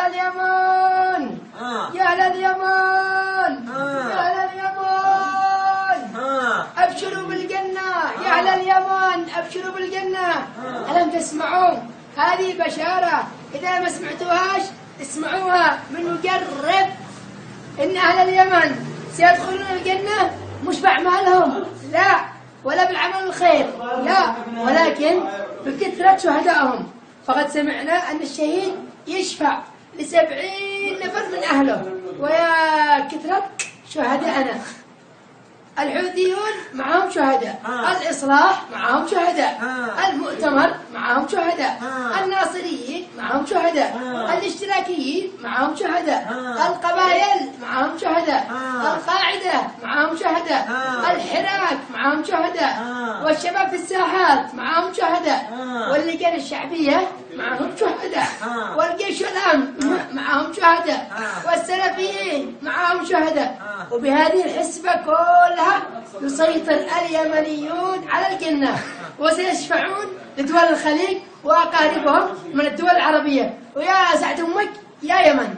اليمن يا أهل اليمن يا أهل اليمن أبشروا بالجنة يا أهل اليمن أبشروا بالجنة. ألم تسمعون؟ هذه بشارة، إذا ما سمعتوهاش اسمعوها من مجرب إن أهل اليمن سيدخلون الجنة مش بأعمالهم لا، ولا بالعمل الخير لا، ولكن بكثرة شهدائهم. فقد سمعنا أن الشهيد يشفع ل70 نفر من أهله، ويا كثرة شهدائنا. الحوثيون معهم شهداء، الإصلاح معهم شهداء، المؤتمر معهم شهداء، الناصريين معهم شهداء، الاشتراكيين معهم شهداء، القبائل معهم شهداء، القاعدة معهم شهداء، الحراك معهم شهداء، والشباب في الساحات معهم شهداء، واللجان الشعبية معهم شهداء، والجيش والأمن معهم شهداء، والسلفيين معهم شهداء. وبهذه الحسبة كلها يسيطر اليمنيون على الجنة، وسيشفعون لدول الخليج وأقاربهم من الدول العربية. ويا سعد أمك يا يمن.